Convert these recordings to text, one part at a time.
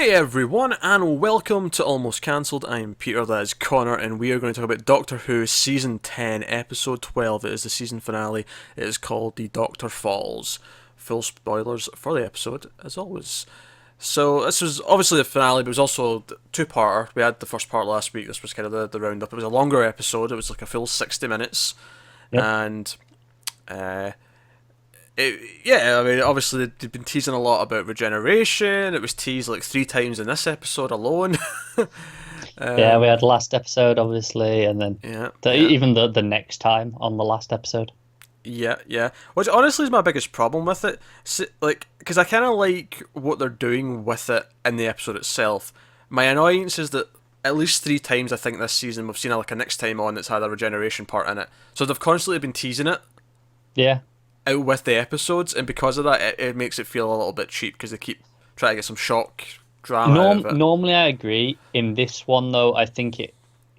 Hey everyone, and welcome to Almost Cancelled. I'm Peter, that is Connor, and we are going to talk about Doctor Who Season 10, Episode 12. It is the season finale. It is called The Doctor Falls. Full spoilers for the episode, as always. So, this was obviously the finale, but it was also a two-parter. We had the first part last week, this was kind of the roundup. It was a longer episode, it was like a full 60 minutes. Yep. And, I mean, obviously they've been teasing a lot about regeneration. It was teased like 3 times in this episode alone. Yeah, we had last episode, obviously, and then even the next time on the last episode. Yeah. Which honestly is my biggest problem with it. Like, because I kind of like what they're doing with it in the episode itself. My annoyance is that at least 3 times I think this season we've seen like a next time on that's had a regeneration part in it. So they've constantly been teasing it. Yeah. Out with the episodes, and because of that, it makes it feel a little bit cheap because they keep trying to get some shock drama out of it. Normally, I agree. In this one, though, I think it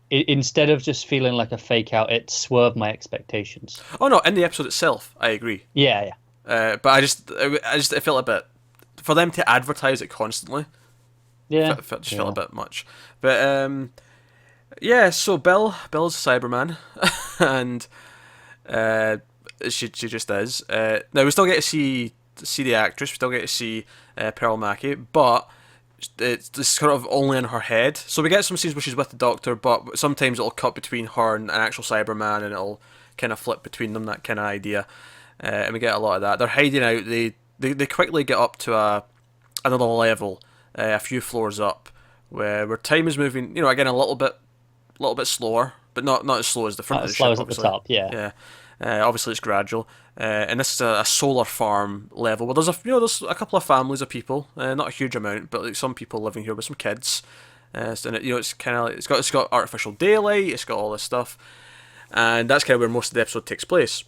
instead of just feeling like a fake out, it swerved my expectations. Oh no, in the episode itself, I agree. Yeah. But I felt a bit for them to advertise it constantly. Yeah, just felt a bit much. But so Bill's a Cyberman, and she just is. Now we still get to see the actress. We still get to see Pearl Mackie, but it's sort of only in her head. So we get some scenes where she's with the Doctor, but sometimes it'll cut between her and an actual Cyberman, and it'll kind of flip between them. That kind of idea, and we get a lot of that. They're hiding out. They quickly get up to another level, a few floors up, where time is moving. Again a little bit slower, but not as slow as the front of the ship. Not as slow as at the top. Yeah. Obviously it's gradual, and this is a solar farm level. Well, there's a couple of families of people, not a huge amount, but like some people living here with some kids. And it's kind of it's got artificial daylight. It's got all this stuff, and that's kind of where most of the episode takes place.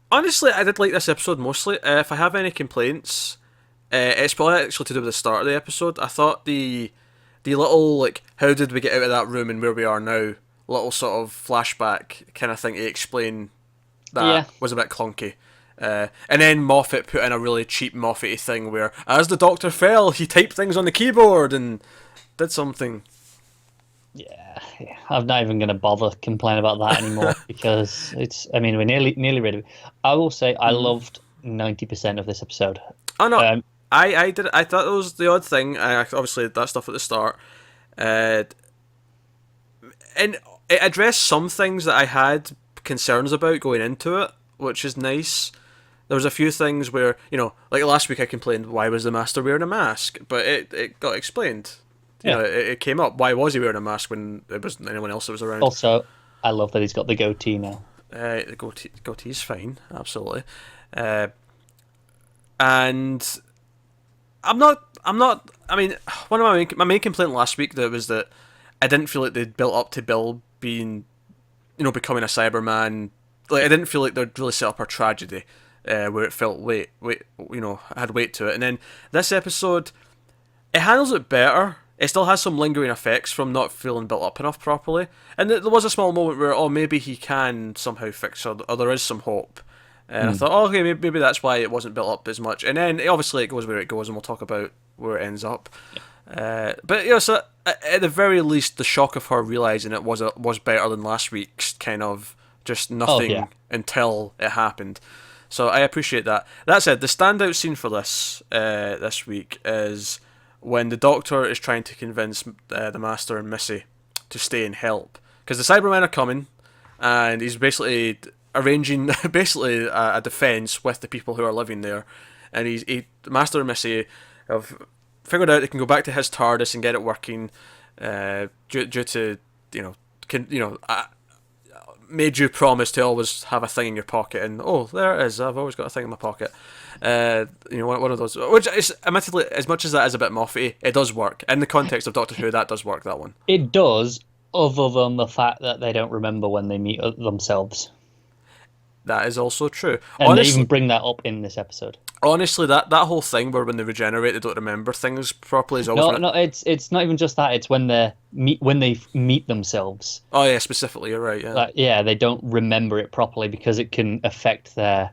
Honestly, I did like this episode mostly. If I have any complaints, it's probably actually to do with the start of the episode. I thought the little like how did we get out of that room and where we are now, little sort of flashback kind of thing to explain that was a bit clunky. And then Moffat put in a really cheap Moffat-y thing where as the Doctor fell, he typed things on the keyboard and did something. Yeah. I'm not even going to bother complain about that anymore because we're nearly rid of it. I will say I loved 90% of this episode. Oh no, I did. I thought it was the odd thing. Obviously that stuff at the start, and it addressed some things that I had concerns about going into it, which is nice. There was a few things where, like last week I complained, why was the Master wearing a mask? But it got explained. It came up. Why was he wearing a mask when there wasn't anyone else that was around? Also, I love that he's got the goatee now. The goatee's fine, absolutely. And I'm not. I mean, one of my main complaint last week was that I didn't feel like they'd built up to Bill being, becoming a Cyberman. Like I didn't feel like they'd really set up her tragedy, where it felt had weight to it. And then this episode, it handles it better. It still has some lingering effects from not feeling built up enough properly. And there was a small moment where, maybe he can somehow fix her, or there is some hope. And I thought, okay, maybe that's why it wasn't built up as much. And then obviously it goes where it goes, and we'll talk about where it ends up. But so at the very least, the shock of her realizing it was better than last week's kind of just nothing until it happened. So I appreciate that. That said, the standout scene for this week is when the Doctor is trying to convince the Master and Missy to stay and help, because the Cybermen are coming, and he's basically arranging a defense with the people who are living there, and the Master and Missy have figured out they can go back to his TARDIS and get it working, due to made you promise to always have a thing in your pocket, and there it is, I've always got a thing in my pocket. One of those, which is admittedly, as much as that is a bit Moffat-y, it does work in the context of Doctor Who. That does work, that one. It does, other than the fact that they don't remember when they meet themselves. That is also true. And honestly, they even bring that up in this episode. Honestly, that whole thing where when they regenerate they don't remember things properly is always... No, it's not even just that. It's when they meet themselves. Oh yeah, specifically, you're right. Yeah, they don't remember it properly because it can affect their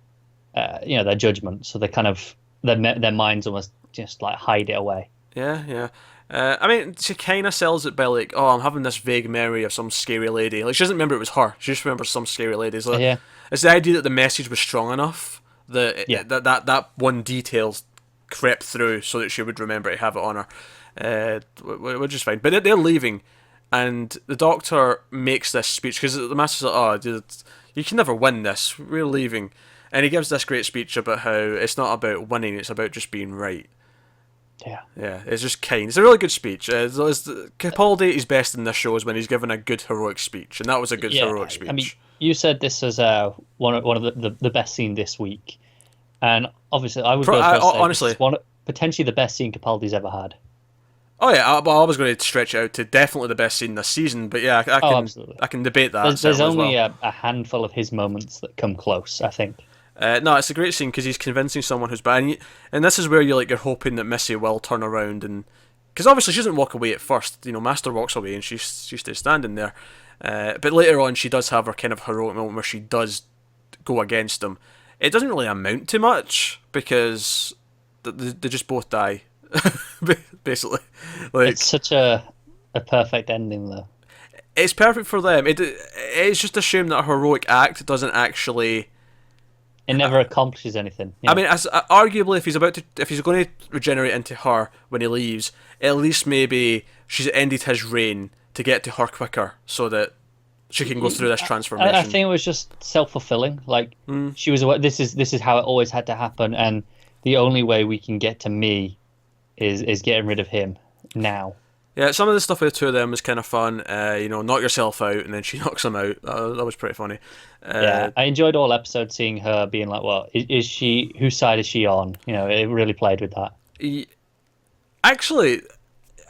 judgment. So they kind of their minds almost just like hide it away. Yeah, yeah. I mean, she kind of sells it by like, oh, I'm having this vague memory of some scary lady. Like, she doesn't remember it was her. She just remembers some scary lady. So Yeah, it's the idea that the message was strong enough that yeah. that one detail crept through so that she would remember to have it on her, which is fine. But they're leaving, and the Doctor makes this speech because the Master's like, oh, dude, you can never win this. We're leaving. And he gives this great speech about how it's not about winning, it's about just being right. Yeah. Yeah, it's just kind. It's a really good speech. Capaldi is best in this show is when he's given a good heroic speech, and that was a good heroic speech. I mean, you said this was one of the best scene this week, and obviously I would go as far as say this is potentially the best scene Capaldi's ever had. Oh yeah, I was going to stretch it out to definitely the best scene this season, but yeah, I can debate that. There's only a handful of his moments that come close, I think. No, it's a great scene because he's convincing someone who's bad, and this is where you're hoping that Missy will turn around, and because obviously she doesn't walk away at first. Master walks away and she stays standing there, but later on she does have her kind of heroic moment where she does go against him. It doesn't really amount to much because they just both die, basically. It's such a perfect ending, though. It's perfect for them. It's just a shame that a heroic act doesn't actually. It never accomplishes anything. I mean, arguably, if he's going to regenerate into her when he leaves, at least maybe she's ended his reign to get to her quicker, so that she can go through this transformation. I think it was just self-fulfilling. Like she was aware, this is how it always had to happen, and the only way we can get to me is getting rid of him now. Yeah, some of the stuff with the two of them was kind of fun. Knock yourself out, and then she knocks him out. That was pretty funny. Yeah, I enjoyed all episodes seeing her being like, well, is she, whose side is she on? It really played with that. Actually,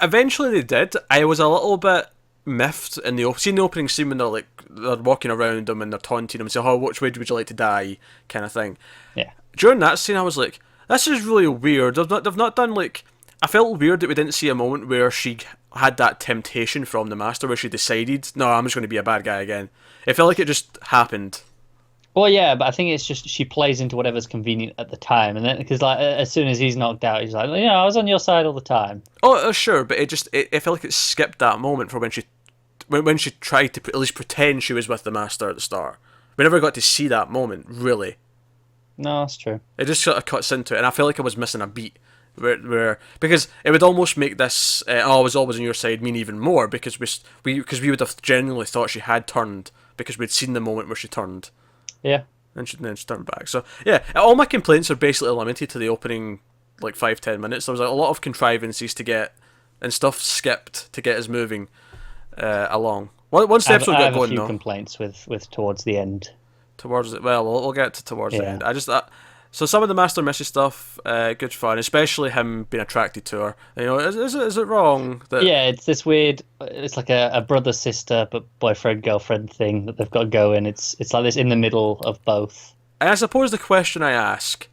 eventually they did. I was a little bit miffed in the opening scene when they're walking around him and they're taunting him and saying, oh, which way would you like to die, kind of thing. Yeah. During that scene, I was like, this is really weird. They've not done like. I felt weird that we didn't see a moment where she had that temptation from the Master, where she decided, no, I'm just going to be a bad guy again. It felt like it just happened. Well, yeah, but I think it's just she plays into whatever's convenient at the time, and then because as soon as he's knocked out, he's like, I was on your side all the time. Oh, sure, but it felt like it skipped that moment for when she tried to at least pretend she was with the Master at the start. We never got to see that moment, really. No, that's true. It just sort of cuts into it, and I felt like I was missing a beat. Where because it would almost make this I was always on your side mean even more because we would have genuinely thought she had turned because we'd seen the moment where she turned. Yeah. And then she turned back. So yeah, all my complaints are basically limited to the opening 5-10 minutes. There was a lot of contrivances to get and stuff skipped to get us moving along. Once the episode got going, though. I have a few complaints with towards the end. Towards it, well, we'll get to towards the end. So some of the Master Missy stuff, good fun, especially him being attracted to her. Is it wrong that? Yeah, it's this weird. It's like a brother sister but boyfriend girlfriend thing that they've got going. It's like this in the middle of both. And I suppose the question I ask,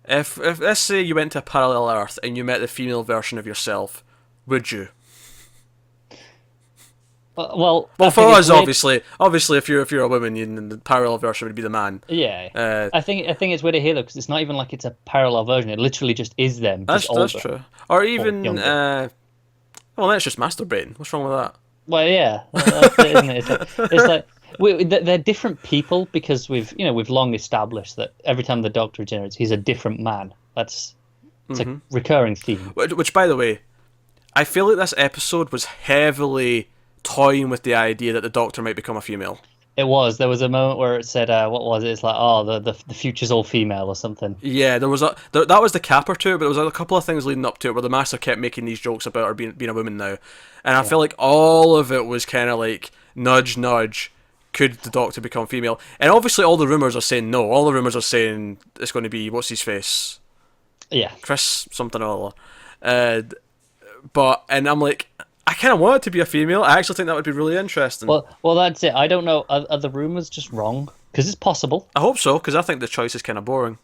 if let's say you went to a parallel Earth and you met the female version of yourself, would you? Well, for us, obviously, if you're a woman, the parallel version would be the man. Yeah, I think it's weird to hear though, because it's not even like it's a parallel version. It literally just is them. That's true. Or even, well, that's just masturbating. What's wrong with that? Well, yeah, that's it, isn't it? It's like they're different people because we've long established that every time the Doctor regenerates, he's a different man. It's a recurring theme. Which, by the way, I feel like this episode was heavily toying with the idea that the Doctor might become a female. It was. There was a moment where it said, what was it? It's like, oh, the future's all female or something. Yeah, there was that was the capper to it, but there was a couple of things leading up to it where the Master kept making these jokes about her being a woman now. And I feel like all of it was kind of like, nudge, nudge, could the Doctor become female? And obviously all the rumours are saying no. All the rumours are saying it's going to be, what's his face? Yeah. Chris something or other. And I'm like, I kind of want it to be a female. I actually think that would be really interesting. Well, that's it. I don't know. Are the rumours just wrong? Because it's possible. I hope so, because I think the choice is kind of boring.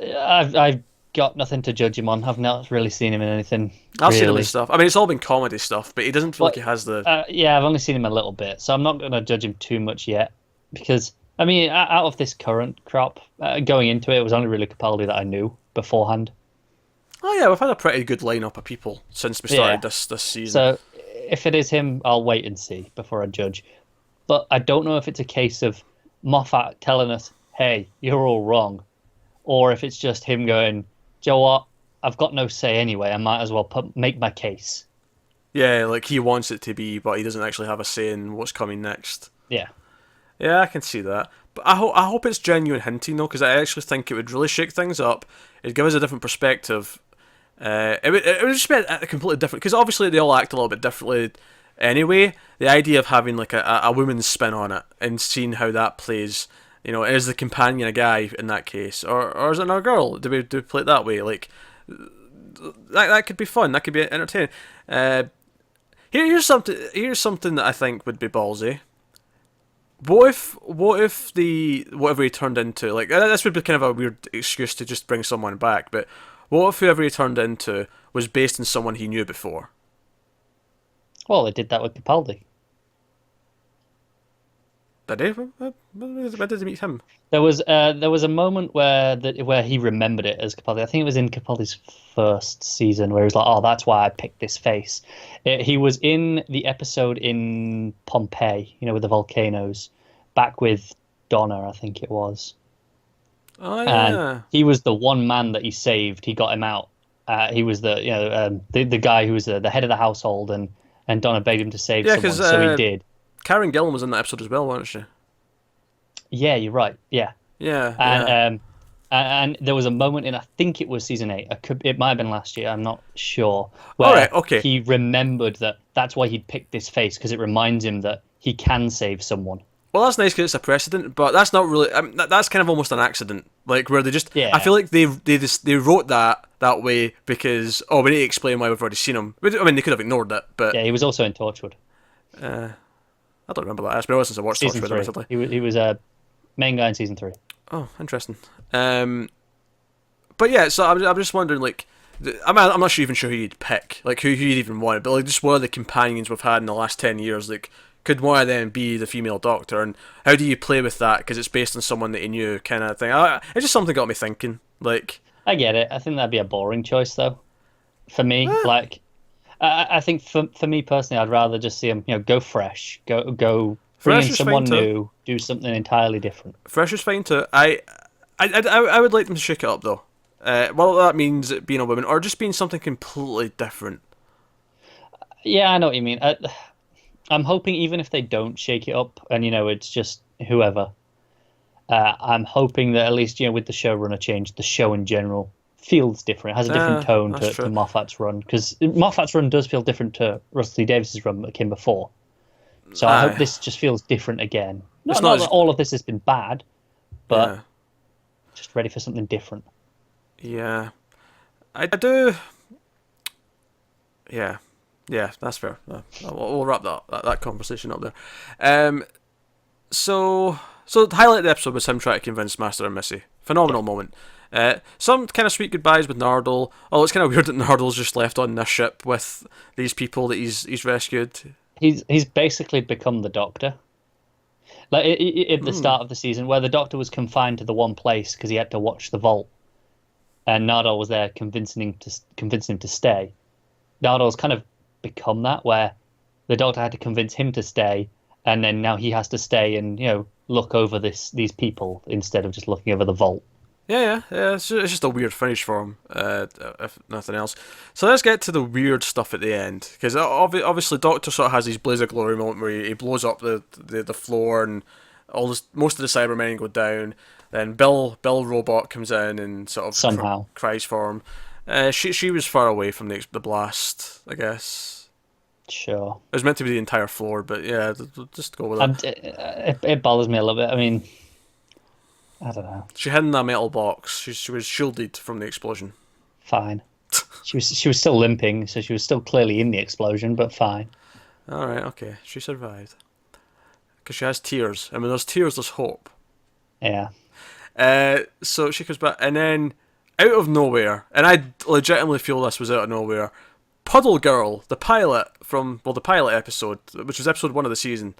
I've got nothing to judge him on. I've not really seen him in anything. I've seen him in stuff. I mean, it's all been comedy stuff, but he doesn't feel like he has the... yeah, I've only seen him a little bit, so I'm not going to judge him too much yet. Because, I mean, out of this current crop, going into it was only really Capaldi that I knew beforehand. Oh yeah, we've had a pretty good lineup of people since we started Yeah. this season. So if it is him, I'll wait and see before I judge. But I don't know if it's a case of Moffat telling us, "Hey, you're all wrong," or if it's just him going, "Joe, what? I've got no say anyway. I might as well make my case." Yeah, like he wants it to be, but he doesn't actually have a say in what's coming next. Yeah. Yeah, I can see that. But I hope it's genuine hinting though, because I actually think it would really shake things up. It'd give us a different perspective. It would just be a completely different, because obviously they all act a little bit differently anyway. The idea of having like a woman's spin on it and seeing how that plays, is the companion a guy in that case, or is it another girl? Do we play it that way? Like that could be fun. That could be entertaining. Here's something that I think would be ballsy. What if whatever he turned into, like, this would be kind of a weird excuse to just bring someone back, but what if whoever he turned into was based on someone he knew before? Well, they did that with Capaldi. Did he? When did he meet him? There was a moment where he remembered it as Capaldi. I think it was in Capaldi's first season where he was like, "Oh, that's why I picked this face." He was in the episode in Pompeii, with the volcanoes, back with Donna, I think it was. Oh And yeah. he was the one man that he saved. He got him out. He was the guy who was the head of the household, and Donna begged him to save Yeah, someone, because so he did. Karen Gillan was in that episode as well, wasn't she? Yeah, you're right. Yeah. Yeah, And yeah. and there was a moment in, I think it was season 8. It might have been last year. I'm not sure. All right, Where okay. he remembered that's why he'd picked this face, because it reminds him that he can save someone. Well, that's nice because it's a precedent, but that's not really. That's kind of almost an accident, like where they just. I Yeah. feel like they wrote that way because we need to explain why we've already seen him. I mean, they could have ignored it, but Yeah. He was also in Torchwood I don't remember that. It's been a while since I watched season Torchwood, 3. admittedly. He was a main guy in season 3. Oh, interesting. But yeah, so I'm just wondering, like, I'm not even sure who you'd pick, like who you'd even want, but like just what are the companions we've had in the last 10 years, like. Could one of them be the female Doctor, and how do you play with that? Because it's based on someone that you knew, kind of thing. It's just something got me thinking. Like, I get it. I think that'd be a boring choice though, for me. eh, Like, I think for me personally, I'd rather just see him, go fresh, go bring fresh in is someone fine too. new, do something entirely different. Fresh is fine too. I would like them to shake it up though. Well, that means it being a woman or just being something completely different. Yeah, I know what you mean. I'm hoping even if they don't shake it up and it's just whoever, I'm hoping that at least with the showrunner change, the show in general feels different. It has a different tone That's to true. Moffat's run, because Moffat's run does feel different to Russell T Davis's run that came before. So I hope Aye, this just feels different again. it's Not not not that as all of this has been bad, but yeah, just ready for something different. yeah. I do. Yeah, yeah. That's fair. We'll wrap that conversation up there. So the highlight of the episode was him trying to convince Master and Missy. Phenomenal moment. Some kind of sweet goodbyes with Nardole. Oh, it's kind of weird that Nardole's just left on this ship with these people that he's rescued. He's basically become the Doctor. Like at the start of the season, where the Doctor was confined to the one place because he had to watch the vault, and Nardole was there convincing him to stay. Nardole's kind of become that, where the Doctor had to convince him to stay, and then now he has to stay and look over these people instead of just looking over the vault. Yeah. It's just a weird finish for him, if nothing else. So let's get to the weird stuff at the end, because obviously Doctor sort of has these blaze of glory moment where he blows up the floor and most of the Cybermen go down. Then Bill Robot comes in and sort of Somehow. cries for him. She was far away from the blast, I guess. Sure. It was meant to be the entire floor, but yeah, just go with it. And it bothers me a little bit. I mean, I don't know. She hid in a metal box. She was shielded from the explosion. Fine. She was still limping, so she was still clearly in the explosion, but fine. All right, okay, she survived because she has tears, and when there's tears, there's hope. Yeah. So she comes back, and then out of nowhere, and I legitimately feel this was out of nowhere. Puddle Girl, the pilot the pilot episode, which was episode 1 of the season,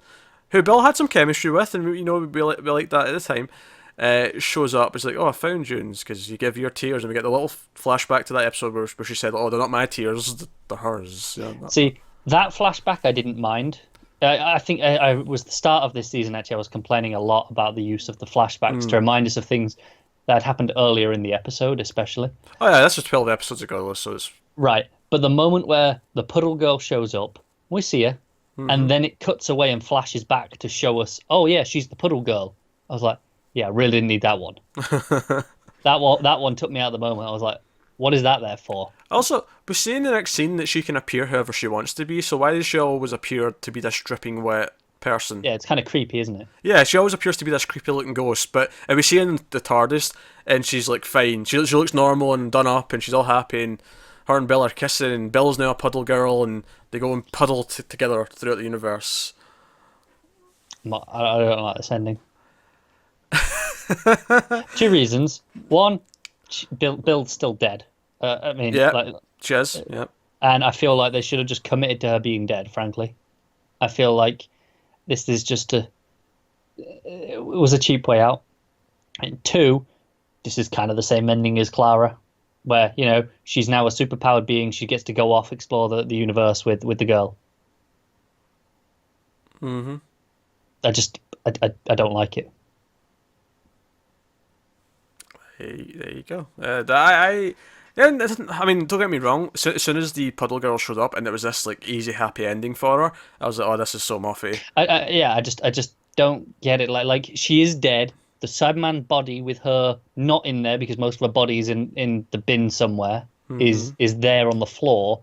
who Bill had some chemistry with, and we liked that at the time. shows up. It's like, oh, I found you, because you give your tears, and we get the little flashback to that episode where she said, oh, they're not my tears, they're hers. Yeah, See, that flashback I didn't mind. I think I was the start of this season. Actually, I was complaining a lot about the use of the flashbacks to remind us of things that had happened earlier in the episode, especially. Oh yeah, that's just 12 episodes ago, so it's Right, but the moment where the puddle girl shows up, we see her, and then it cuts away and flashes back to show us, oh yeah, she's the puddle girl. I was like, yeah, I really didn't need that one. That one took me out of the moment. I was like, what is that there for? Also, we see in the next scene that she can appear however she wants to be, so why does she always appear to be this dripping wet person? Yeah, it's kind of creepy, isn't it? Yeah, she always appears to be this creepy looking ghost, but if we see in the TARDIS, and she's like fine. She looks normal and done up, and she's all happy, and her and Bill are kissing, and Bill's now a puddle girl, and they go and puddle together throughout the universe. I don't like this ending. 2 reasons. One, Bill's still dead. I mean, yeah, like, she is. Yeah, and I feel like they should have just committed to her being dead. Frankly, I feel like this is just it was a cheap way out. And 2, this is kind of the same ending as Clara, where she's now a superpowered being. She gets to go off explore the universe with the girl. Mm-hmm. I don't like it. There you go. Yeah, I mean, don't get me wrong. As soon as the puddle girl showed up and it was this like easy, happy ending for her, I was like, "Oh, this is so Moffy." I just don't get it. Like she is dead. The Cyberman body with her not in there because most of her body is in the bin somewhere is there on the floor.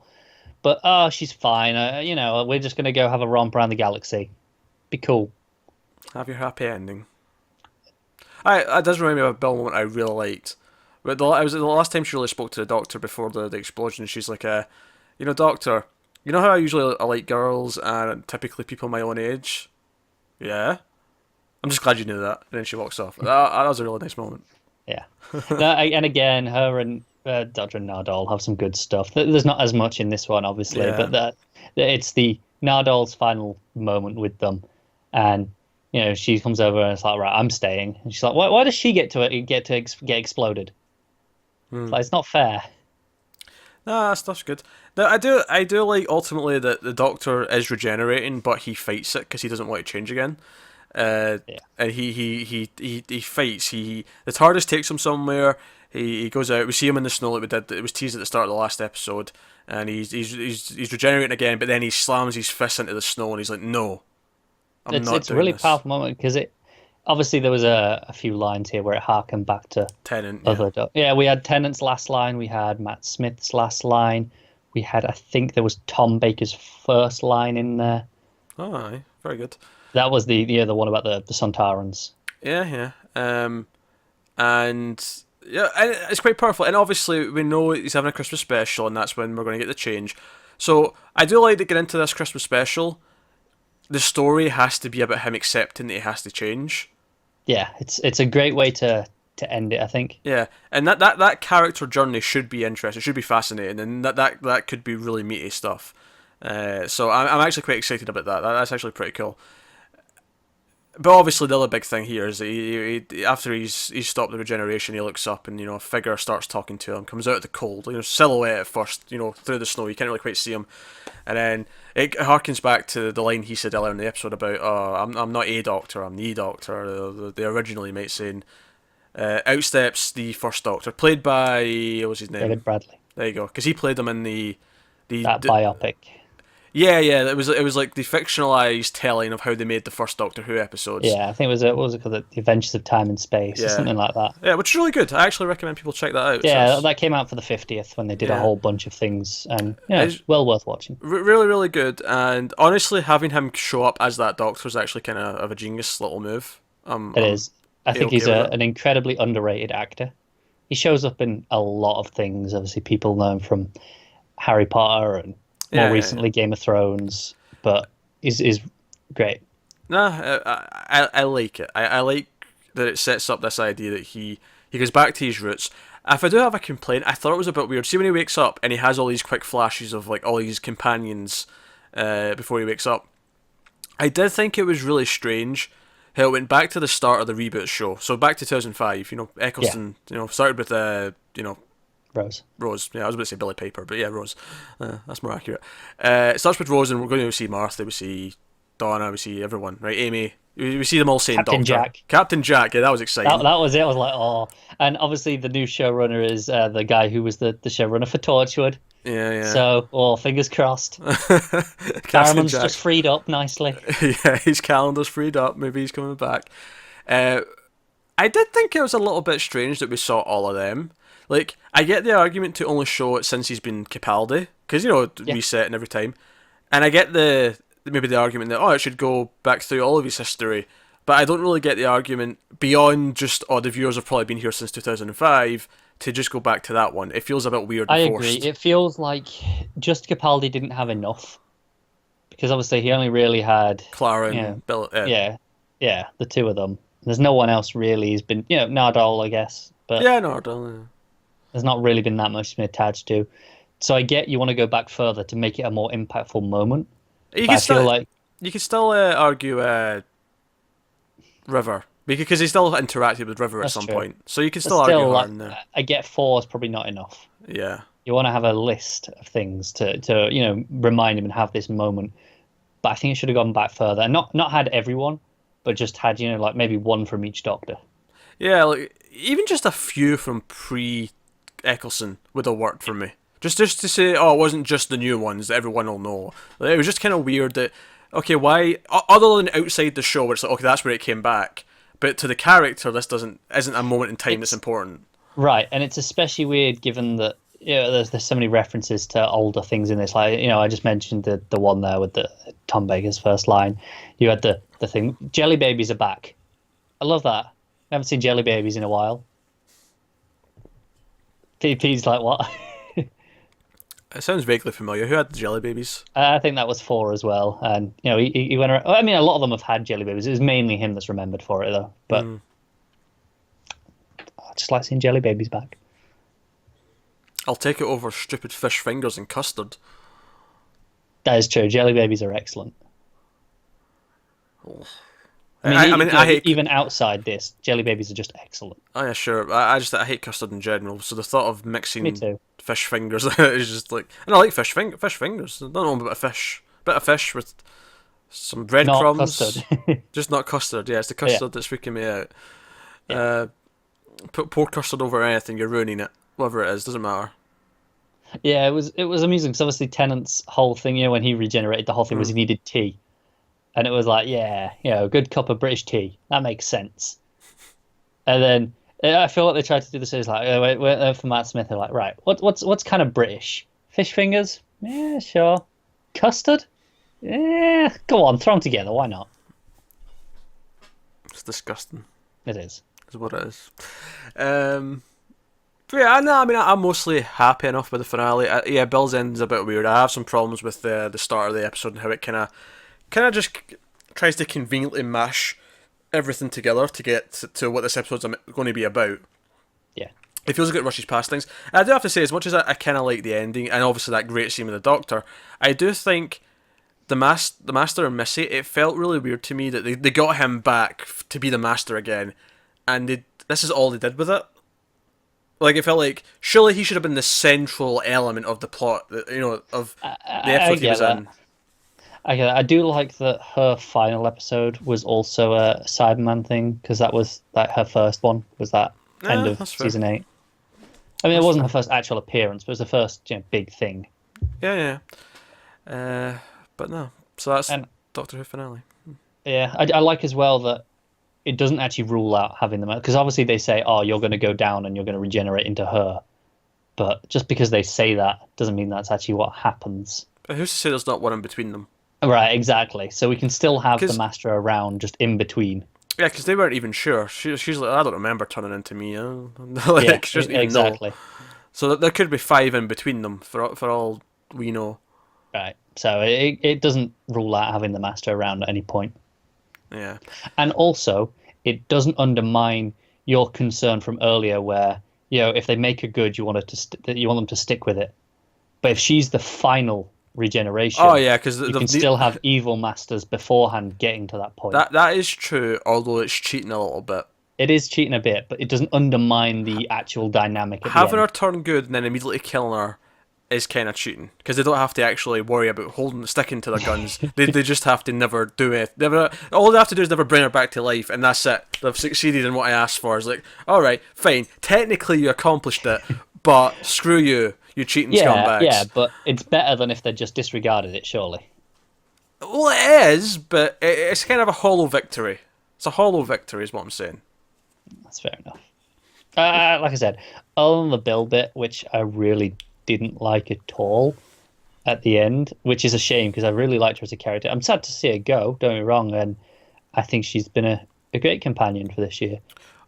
But she's fine. We're just gonna go have a romp around the galaxy. Be cool. Have your happy ending. That does remind me of a Bill moment I really liked. But it was the last time she really spoke to the Doctor before the explosion. She's like, Doctor, you know how I like girls and typically people my own age? Yeah? I'm just glad you knew that. And then she walks off. That was a really nice moment. Yeah. And again, her and Dodger and Nardole have some good stuff. There's not as much in this one, obviously, but it's the Nardol's final moment with them. And she comes over and it's like, right, I'm staying. And she's like, why does she get get exploded? It's like, it's not fair. Nah, that stuff's good. Now, I do like ultimately that the Doctor is regenerating, but he fights it because he doesn't want to change again. And he fights. The TARDIS takes him somewhere. He goes out. We see him in the snow like we did. It was teased at the start of the last episode, and he's regenerating again. But then he slams his fist into the snow, and he's like, "No, I'm not." It's a really this. powerful moment because obviously there was a few lines here where it harkened back to Tennant. We had Tennant's last line. We had Matt Smith's last line. We had, I think there was Tom Baker's first line in there. Oh, aye. Very good. That was the one about the Sontarans. Yeah. And it's quite powerful. And obviously we know he's having a Christmas special, and that's when we're going to get the change. So I do like to get into this Christmas special. The story has to be about him accepting that he has to change. Yeah, it's a great way to end it, I think. Yeah, and that character journey should be interesting. It should be fascinating, and that could be really meaty stuff. So I'm actually quite excited about that. That's actually pretty cool. But obviously, the other big thing here is that he after he's stopped the regeneration, he looks up and a figure starts talking to him. Comes out of the cold, silhouette at first, through the snow. You can't really quite see him, and then it harkens back to the line he said earlier in the episode about, "Oh, I'm not a doctor, I'm the Doctor." They originally might say, out steps the first Doctor, played by what was his name? David Bradley. There you go, because he played him in the biopic. Yeah, it was like the fictionalized telling of how they made the first Doctor Who episodes. Yeah, I think it was what was it called? The Adventures of Time and Space, or something like that. Yeah, which is really good. I actually recommend people check that out. Yeah, that came out for the 50th when they did a whole bunch of things, and it's well worth watching. Really, really good. And honestly, having him show up as that Doctor is actually kind of a genius little move. It is. I think he's an incredibly underrated actor. He shows up in a lot of things. Obviously, people know him from Harry Potter and more recently Game of Thrones, but is great. Nah, I like it. I like that it sets up this idea that he goes back to his roots. If I do have a complaint, I thought it was a bit weird. See when he wakes up and he has all these quick flashes of like all his companions before he wakes up. I did think it was really strange how it went back to the start of the reboot show. So back to 2005. Yeah, Eccleston. Started with Rose. Rose. Yeah, I was about to say Billy Piper, but yeah, Rose. That's more accurate. It starts with Rose, and we're going to see Martha. We see Donna. We see everyone. Right, Amy. We see them all saying Captain Doctor. Jack. Captain Jack. Yeah, that was exciting. That was it. I was like, oh. And obviously the new showrunner is the guy who was the showrunner for Torchwood. Yeah. So, fingers crossed. Captain Barrowman's Jack. just freed up nicely. Yeah, his calendar's freed up. Maybe he's coming back. I did think it was a little bit strange that we saw all of them. Like, I get the argument to only show it since he's been Capaldi, because, resetting every time. And I get maybe the argument that, it should go back through all of his history. But I don't really get the argument beyond just, the viewers have probably been here since 2005, to just go back to that one. It feels a bit weird and forced. I agree. It feels like just Capaldi didn't have enough. Because obviously he only really had... Clara and Bill. Yeah, the two of them. There's no one else really. He's been, Nardole, I guess. But yeah, Nardole, yeah. There's not really been that much been attached to. So I get you want to go back further to make it a more impactful moment. You could still argue River, because he still interacted with River at some point. So you can still argue her in there. I get 4 is probably not enough. Yeah. You want to have a list of things to remind him and have this moment. But I think it should have gone back further and not had everyone, but just had like maybe one from each Doctor. Yeah, like even just a few from pre-Eccleston would have worked for me. Just to say, it wasn't just the new ones that everyone will know. Like, it was just kind of weird that, okay, why, other than outside the show where it's like, okay, that's where it came back, but to the character, this isn't a moment in time that's important. Right, and it's especially weird given that there's so many references to older things in this. Like, I just mentioned the one there with the Tom Baker's first line. You had the thing, Jelly Babies are back. I love that. I haven't seen Jelly Babies in a while. PP's like, what? It sounds vaguely familiar. Who had the Jelly Babies? I think that was 4 as well. And, he went around. I mean, a lot of them have had Jelly Babies. It was mainly him that's remembered for it, though. But I just like seeing Jelly Babies back. I'll take it over stupid fish fingers and custard. That is true. Jelly Babies are excellent. Oh. I hate even outside this. Jelly Babies are just excellent. Oh yeah, sure. I hate custard in general. So the thought of mixing Me too. fish fingers is just like, and I like fish fingers. I don't know about a bit of fish with some breadcrumbs. Not custard. Just not custard. Yeah, it's the custard that's freaking me out. Yeah. Pour custard over anything, you're ruining it. Whatever it is, doesn't matter. Yeah, it was amusing because obviously Tennant's whole thing, when he regenerated, the whole thing was he needed tea. And it was like, a good cup of British tea. That makes sense. And then I feel like they tried to do this. It's like, for Matt Smith, they're like, right, what's kind of British? Fish fingers? Yeah, sure. Custard? Yeah, go on, throw them together. Why not? It's disgusting. It is. Is what it is. But yeah, no, I mean, I'm mostly happy enough with the finale. Bill's End's a bit weird. I have some problems with the start of the episode and how it kind of just tries to conveniently mash everything together to get to what this episode's going to be about. Yeah. It feels like it rushes past things. And I do have to say, as much as I kind of like the ending, and obviously that great scene with the Doctor, I do think the Master and Missy, it felt really weird to me that they got him back to be the Master again, and this is all they did with it. Like, it felt like, surely he should have been the central element of the plot, of the episode he was in. I do like that her final episode was also a Cyberman thing, because that was like her first one, was that end of season 8. I mean, it wasn't her first actual appearance, but it was the first big thing. Yeah. But no. So that's Doctor Who finale. Yeah, I like as well that it doesn't actually rule out having them, because obviously they say, you're going to go down and you're going to regenerate into her. But just because they say that doesn't mean that's actually what happens. But who's to say there's not one in between them? Right, exactly. So we can still have the Master around just in between. Yeah, because they weren't even sure. She's like, I don't remember turning into me. She doesn't even know. So there could be 5 in between them for all we know. Right. So it doesn't rule out having the Master around at any point. Yeah. And also, it doesn't undermine your concern from earlier, where if they make her good, you want them to stick with it. But if she's the final regeneration. Oh yeah, because You can still have evil masters beforehand getting to that point. that is true, although it's cheating a little bit. It is cheating a bit, but it doesn't undermine the actual dynamic at the Having her end. turn good and then immediately killing her is kind of cheating because they don't have to actually worry about sticking to their guns. They just have to never do it. All they have to do is never bring her back to life, and that's it. They've succeeded in what I asked for. It's like, all right, fine. Technically, you accomplished it, but screw you, you cheating scumbags. Yeah, but it's better than if they just disregarded it, surely. Well, it is, but it's kind of a hollow victory. It's a hollow victory, is what I'm saying. That's fair enough. Like I said, other than the Bill bit, which I really didn't like at all at the end, which is a shame because I really liked her as a character. I'm sad to see her go, don't get me wrong, and I think she's been a great companion for this year.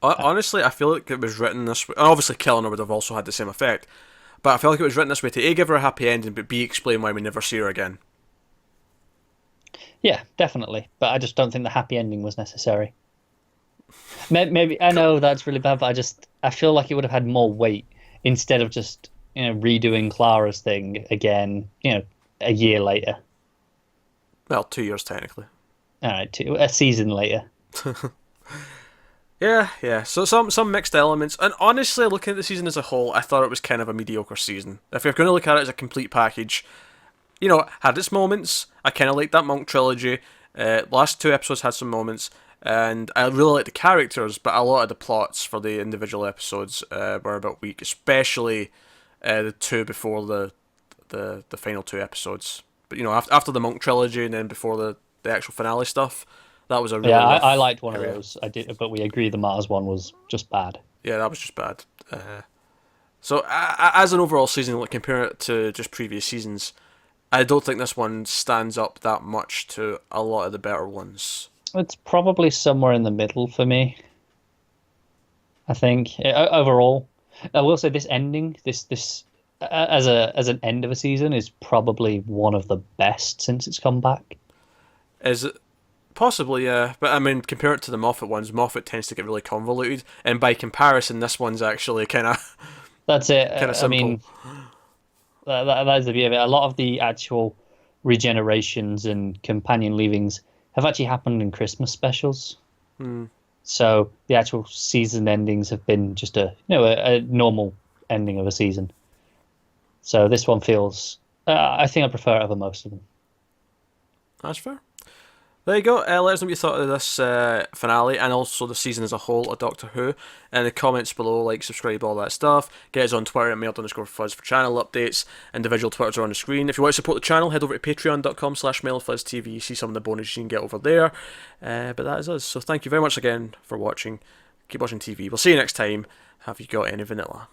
Honestly, I feel like it was written this way. Obviously, killing her would have also had the same effect, but I feel like it was written this way to A, give her a happy ending, but B, explain why we never see her again. Yeah, definitely. But I just don't think the happy ending was necessary. Maybe I know that's really bad, but I feel like it would have had more weight instead of just redoing Clara's thing again. A year later. Well, 2 years technically. All right, a season later. Yeah. So some mixed elements, and honestly, looking at the season as a whole, I thought it was kind of a mediocre season. If you're going to look at it as a complete package, had its moments. I kind of liked that Monk trilogy. Last 2 episodes had some moments. And I really like the characters, but a lot of the plots for the individual episodes were a bit weak, especially the 2 before the final 2 episodes. But after the Monk trilogy and then before the actual finale stuff, that was a really I liked one area. of those. I did, but we agree the Mars one was just bad. Yeah, that was just bad. So as an overall season, like comparing it to just previous seasons, I don't think this one stands up that much to a lot of the better ones. It's probably somewhere in the middle for me. I think overall, I will say this ending, this as an end of a season, is probably one of the best since it's come back. Is it? Possibly, yeah. But I mean, compare it to the Moffat ones. Moffat tends to get really convoluted, and by comparison, this one's actually kind of that's it. Kind of simple. I mean, that's the beauty of it. A lot of the actual regenerations and companion leavings have actually happened in Christmas specials. So the actual season endings have been just a normal ending of a season. So this one feels, I think I prefer it over most of them. That's fair. There you go. Let us know what you thought of this finale and also the season as a whole of Doctor Who in the comments below. Like, subscribe, all that stuff. Get us on Twitter at mailed_fuzz for channel updates. Individual Twitters are on the screen. If you want to support the channel, head over to patreon.com/mailedfuzztv. You see some of the bonuses you can get over there. But that is us. So thank you very much again for watching. Keep watching TV. We'll see you next time. Have you got any vanilla?